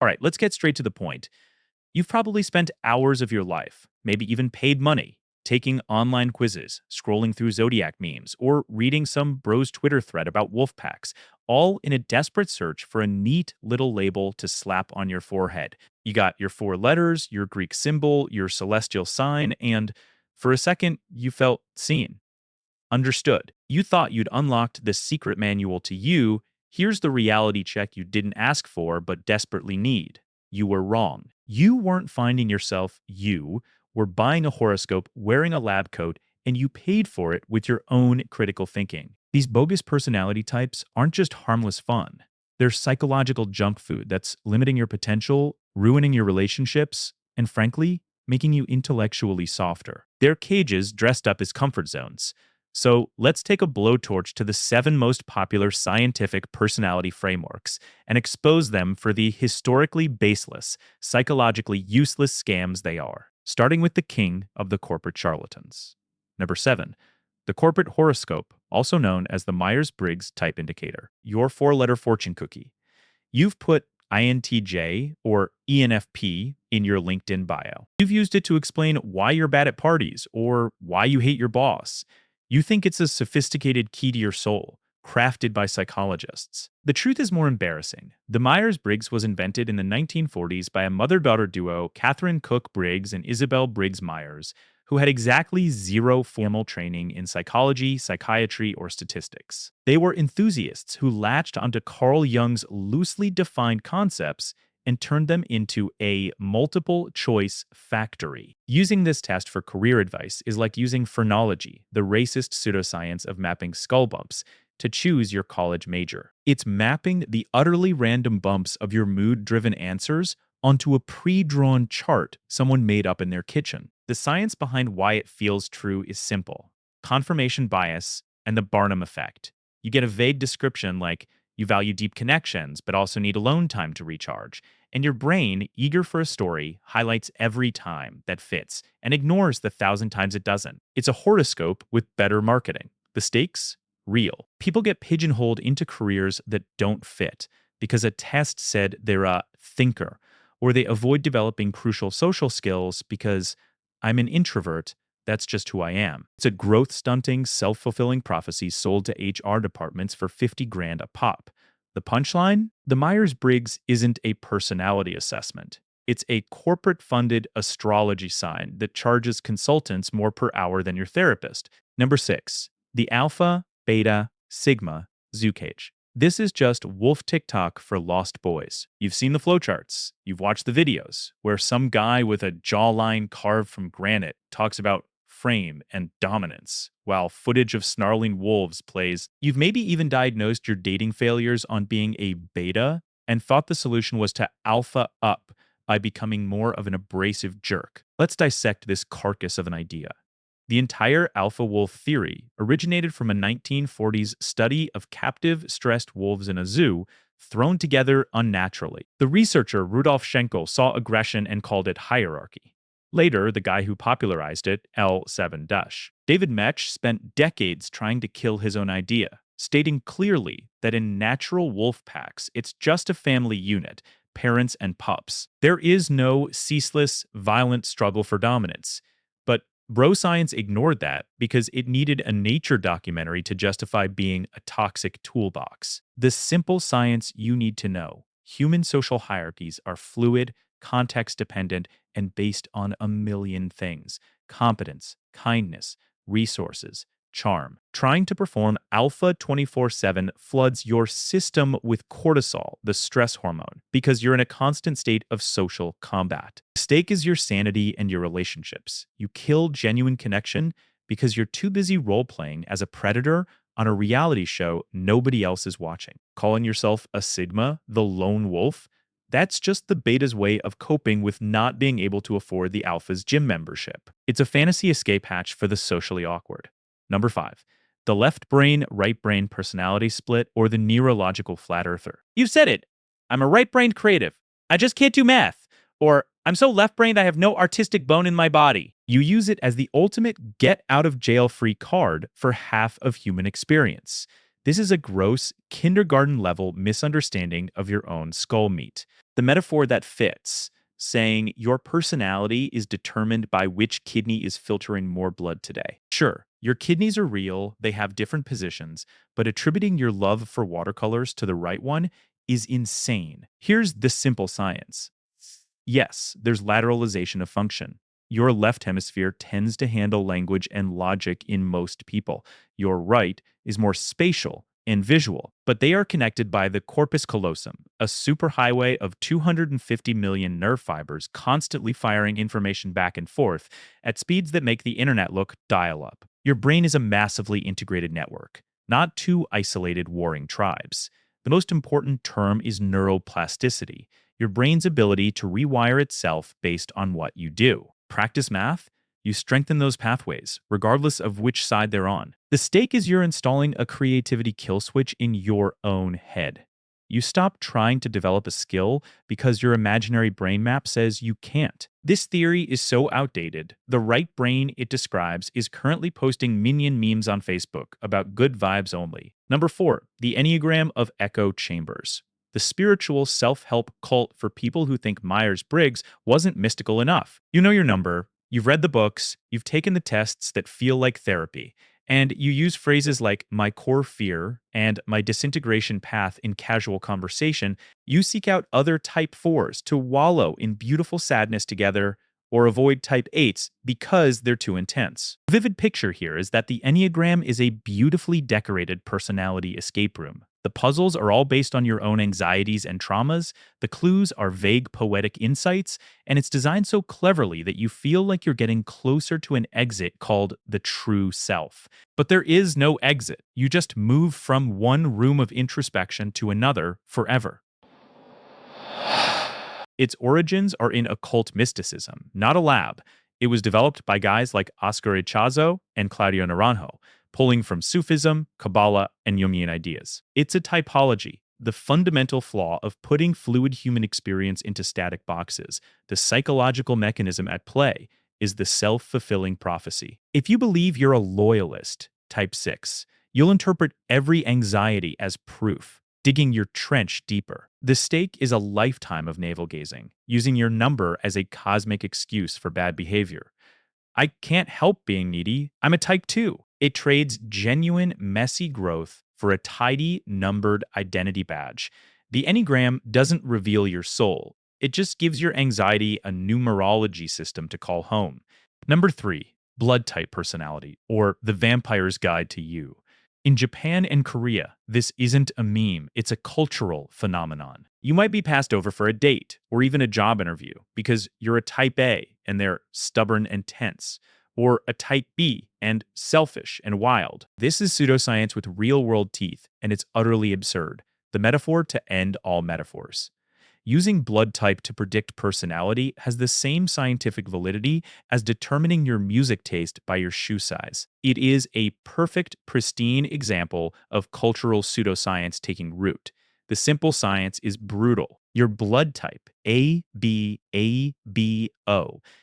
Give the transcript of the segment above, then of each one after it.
All right, let's get straight to the point. You've probably spent hours of your life, maybe even paid money, taking online quizzes, scrolling through Zodiac memes, or reading some bro's Twitter thread about wolf packs, all in a desperate search for a neat little label to slap on your forehead. You got your four letters, your Greek symbol, your celestial sign, and for a second, you felt seen, understood. You thought you'd unlocked this secret manual to you. Here's the reality check you didn't ask for but desperately need. You were wrong. You weren't finding yourself, you were buying a horoscope, wearing a lab coat, and you paid for it with your own critical thinking. These bogus personality types aren't just harmless fun. They're psychological junk food that's limiting your potential, ruining your relationships, and frankly, making you intellectually softer. They're cages dressed up as comfort zones. So let's take a blowtorch to the 7 most popular scientific personality frameworks and expose them for the historically baseless, psychologically useless scams they are, starting with the king of the corporate charlatans. Number 7, the corporate horoscope, also known as the Myers-Briggs type indicator, your 4-letter fortune cookie. You've put INTJ or ENFP in your LinkedIn bio. You've used it to explain why you're bad at parties or why you hate your boss. You think it's a sophisticated key to your soul, crafted by psychologists. The truth is more embarrassing. The Myers-Briggs was invented in the 1940s by a mother-daughter duo, Catherine Cook Briggs and Isabel Briggs Myers, who had exactly zero formal training in psychology, psychiatry, or statistics. They were enthusiasts who latched onto Carl Jung's loosely defined concepts and turned them into a multiple-choice factory. Using this test for career advice is like using phrenology, the racist pseudoscience of mapping skull bumps, to choose your college major. It's mapping the utterly random bumps of your mood-driven answers onto a pre-drawn chart someone made up in their kitchen. The science behind why it feels true is simple: confirmation bias and the Barnum effect. You get a vague description like, you value deep connections, but also need alone time to recharge. And your brain, eager for a story, highlights every time that fits and ignores the 1,000 times it doesn't. It's a horoscope with better marketing. The stakes? Real. People get pigeonholed into careers that don't fit because a test said they're a thinker, or they avoid developing crucial social skills because I'm an introvert. That's just who I am. It's a growth-stunting, self-fulfilling prophecy sold to HR departments for 50 grand a pop. The punchline? The Myers-Briggs isn't a personality assessment. It's a corporate-funded astrology sign that charges consultants more per hour than your therapist. Number 6, the Alpha, Beta, Sigma Zoo Cage. This is just wolf TikTok for lost boys. You've seen the flowcharts. You've watched the videos where some guy with a jawline carved from granite talks about frame and dominance, while footage of snarling wolves plays. You've maybe even diagnosed your dating failures on being a beta and thought the solution was to alpha up by becoming more of an abrasive jerk. Let's dissect this carcass of an idea. The entire alpha wolf theory originated from a 1940s study of captive, stressed wolves in a zoo, thrown together unnaturally. The researcher Rudolf Schenkel saw aggression and called it hierarchy. Later, the guy who popularized it, L7 Dush. David Mech spent decades trying to kill his own idea, stating clearly that in natural wolf packs, it's just a family unit, parents and pups. There is no ceaseless, violent struggle for dominance. But bro science ignored that because it needed a nature documentary to justify being a toxic toolbox. The simple science you need to know: human social hierarchies are fluid, context-dependent, and based on a million things: competence, kindness, resources, charm. Trying to perform alpha 24/7 floods your system with cortisol, the stress hormone, because you're in a constant state of social combat. The stake is your sanity and your relationships. You kill genuine connection because you're too busy role-playing as a predator on a reality show nobody else is watching. Calling yourself a Sigma, the lone wolf, that's just the beta's way of coping with not being able to afford the alpha's gym membership. It's a fantasy escape hatch for the socially awkward. Number 5, the left brain, right brain personality split, or the neurological flat earther. You've said it. I'm a right-brained creative. I just can't do math. Or I'm so left-brained I have no artistic bone in my body. You use it as the ultimate get-out-of-jail-free card for half of human experience. This is a gross, kindergarten-level misunderstanding of your own skull meat. the metaphor that fits, saying your personality is determined by which kidney is filtering more blood today. Sure, your kidneys are real, they have different positions, but attributing your love for watercolors to the right one is insane. Here's the simple science. Yes, there's lateralization of function. Your left hemisphere tends to handle language and logic in most people. Your right is more spatial and visual, but they are connected by the corpus callosum, a superhighway of 250 million nerve fibers constantly firing information back and forth at speeds that make the internet look dial up. Your brain is a massively integrated network, not two isolated warring tribes. The most important term is neuroplasticity, your brain's ability to rewire itself based on what you do. Practice math, you strengthen those pathways, regardless of which side they're on. The stake is you're installing a creativity kill switch in your own head. You stop trying to develop a skill because your imaginary brain map says you can't. This theory is so outdated. The right brain it describes is currently posting minion memes on Facebook about good vibes only. Number 4, the Enneagram of Echo Chambers. The spiritual self-help cult for people who think Myers-Briggs wasn't mystical enough. You know your number, you've read the books, you've taken the tests that feel like therapy, and you use phrases like my core fear and my disintegration path in casual conversation. You seek out other type 4s to wallow in beautiful sadness together or avoid type 8s because they're too intense. The vivid picture here is that the Enneagram is a beautifully decorated personality escape room. The puzzles are all based on your own anxieties and traumas, the clues are vague poetic insights, and it's designed so cleverly that you feel like you're getting closer to an exit called the true self. But there is no exit. You just move from one room of introspection to another forever. Its origins are in occult mysticism, not a lab. It was developed by guys like Oscar Ichazo and Claudio Naranjo, pulling from Sufism, Kabbalah, and Jungian ideas. It's a typology, the fundamental flaw of putting fluid human experience into static boxes. The psychological mechanism at play is the self-fulfilling prophecy. If you believe you're a loyalist, type 6, you'll interpret every anxiety as proof, digging your trench deeper. The stake is a lifetime of navel-gazing, using your number as a cosmic excuse for bad behavior. I can't help being needy. I'm a type 2. It trades genuine, messy growth for a tidy, numbered identity badge. The Enneagram doesn't reveal your soul. It just gives your anxiety a numerology system to call home. Number 3, blood type personality, or the vampire's guide to you. In Japan and Korea, this isn't a meme, it's a cultural phenomenon. You might be passed over for a date or even a job interview because you're a type A and they're stubborn and tense, or a type B and selfish and wild. This is pseudoscience with real-world teeth, and it's utterly absurd. The metaphor to end all metaphors. Using blood type to predict personality has the same scientific validity as determining your music taste by your shoe size. It is a perfect, pristine example of cultural pseudoscience taking root. The simple science is brutal. Your blood type, ABABO,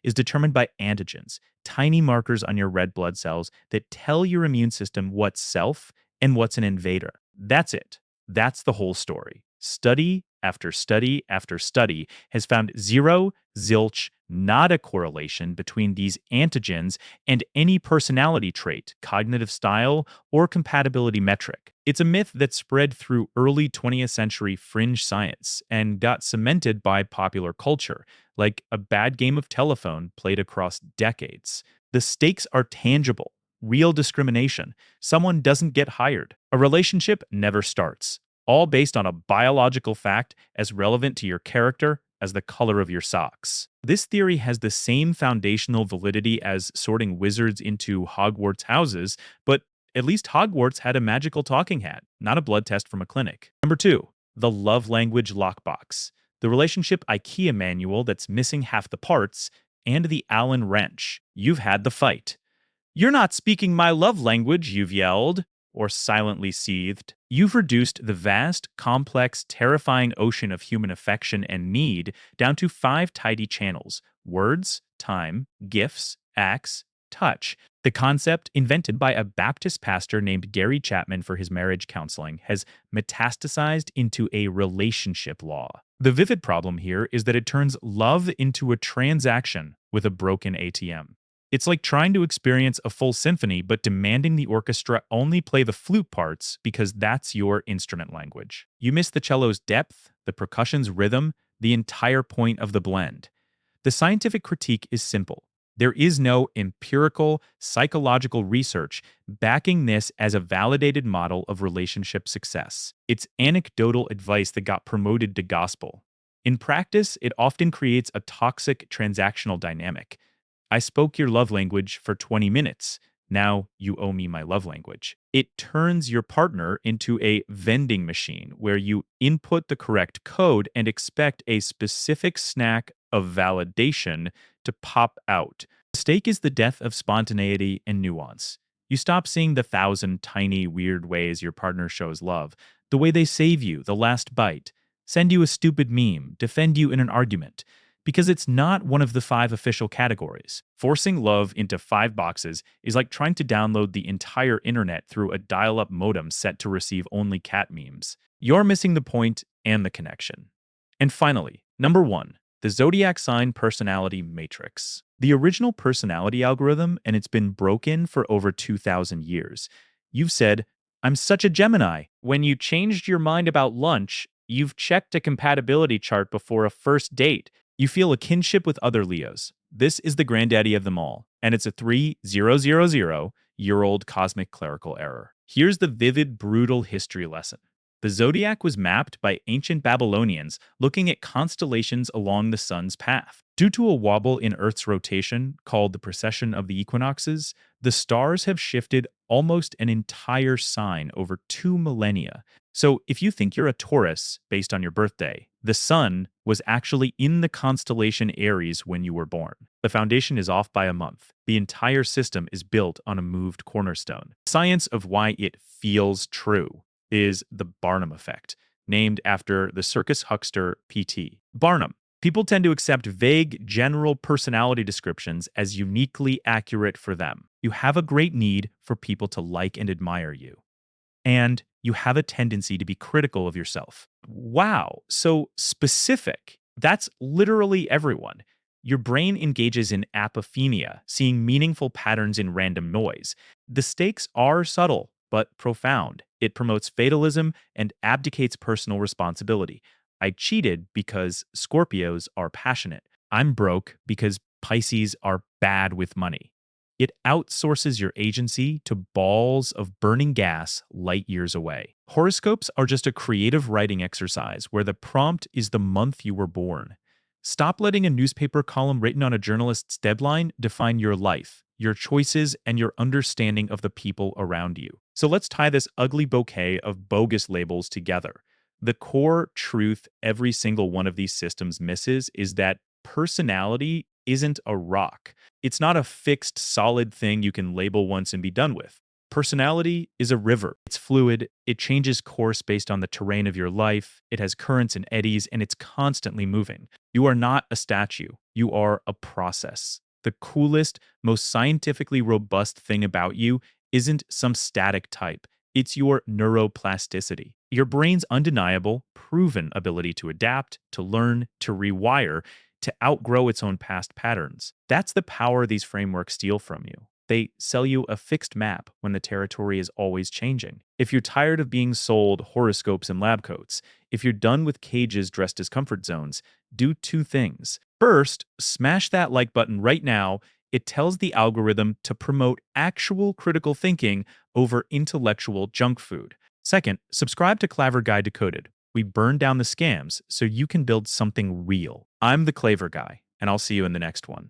is determined by antigens, tiny markers on your red blood cells that tell your immune system what's self and what's an invader. That's it. That's the whole story. Study after study after study has found zero, zilch, not a correlation between these antigens and any personality trait, cognitive style, or compatibility metric. It's a myth that spread through early 20th century fringe science and got cemented by popular culture, like a bad game of telephone played across decades. The stakes are tangible. Real discrimination. Someone doesn't get hired. A relationship never starts. All based on a biological fact as relevant to your character as the color of your socks. This theory has the same foundational validity as sorting wizards into Hogwarts houses, but at least Hogwarts had a magical talking hat, not a blood test from a clinic. Number 2, the love language lockbox. The relationship IKEA manual that's missing half the parts, and the Allen wrench. You've had the fight. "You're not speaking my love language," you've yelled, or silently seethed. You've reduced the vast, complex, terrifying ocean of human affection and need down to 5 tidy channels: words, time, gifts, acts, touch. The concept, invented by a Baptist pastor named Gary Chapman for his marriage counseling, has metastasized into a relationship law. The vivid problem here is that it turns love into a transaction with a broken ATM. It's like trying to experience a full symphony but demanding the orchestra only play the flute parts because that's your instrument language. You miss the cello's depth, the percussion's rhythm, the entire point of the blend. The scientific critique is simple. There is no empirical, psychological research backing this as a validated model of relationship success. It's anecdotal advice that got promoted to gospel. In practice, it often creates a toxic transactional dynamic. I spoke your love language for 20 minutes. Now you owe me my love language. It turns your partner into a vending machine where you input the correct code and expect a specific snack of validation to pop out. The stake is the death of spontaneity and nuance. You stop seeing the 1,000 tiny, weird ways your partner shows love, the way they save you the last bite, send you a stupid meme, defend you in an argument, because it's not one of the 5 official categories. Forcing love into 5 boxes is like trying to download the entire internet through a dial-up modem set to receive only cat memes. You're missing the point and the connection. And finally, number 1, the zodiac sign personality matrix. The original personality algorithm, and it's been broken for over 2,000 years. You've said, "I'm such a Gemini." When you changed your mind about lunch, you've checked a compatibility chart before a first date. You feel a kinship with other Leos. This is the granddaddy of them all, and it's a 3,000-year-old cosmic clerical error. Here's the vivid, brutal history lesson. The zodiac was mapped by ancient Babylonians looking at constellations along the sun's path. Due to a wobble in Earth's rotation, called the precession of the equinoxes, the stars have shifted almost an entire sign over 2 millennia. So if you think you're a Taurus based on your birthday, the sun was actually in the constellation Aries when you were born. The foundation is off by a month. The entire system is built on a moved cornerstone. Science of why it feels true is the Barnum effect, named after the circus huckster P.T. Barnum. People tend to accept vague, general personality descriptions as uniquely accurate for them. You have a great need for people to like and admire you. And you have a tendency to be critical of yourself. Wow, so specific. That's literally everyone. Your brain engages in apophenia, seeing meaningful patterns in random noise. The stakes are subtle, but profound. It promotes fatalism and abdicates personal responsibility. I cheated because Scorpios are passionate. I'm broke because Pisces are bad with money. It outsources your agency to balls of burning gas light years away. Horoscopes are just a creative writing exercise where the prompt is the month you were born. Stop letting a newspaper column written on a journalist's deadline define your life, your choices, and your understanding of the people around you. So let's tie this ugly bouquet of bogus labels together. The core truth every single one of these systems misses is that personality isn't a rock. It's not a fixed, solid thing you can label once and be done with. Personality is a river. It's fluid. It changes course based on the terrain of your life. It has currents and eddies, and it's constantly moving. You are not a statue. You are a process. The coolest, most scientifically robust thing about you isn't some static type. It's your neuroplasticity. Your brain's undeniable, proven ability to adapt, to learn, to rewire, to outgrow its own past patterns. That's the power these frameworks steal from you. They sell you a fixed map when the territory is always changing. If you're tired of being sold horoscopes and lab coats, if you're done with cages dressed as comfort zones, do 2 things. First, smash that like button right now. It tells the algorithm to promote actual critical thinking over intellectual junk food. Second, subscribe to Claver Guy Decoded. We burn down the scams so you can build something real. I'm the Claver Guy, and I'll see you in the next one.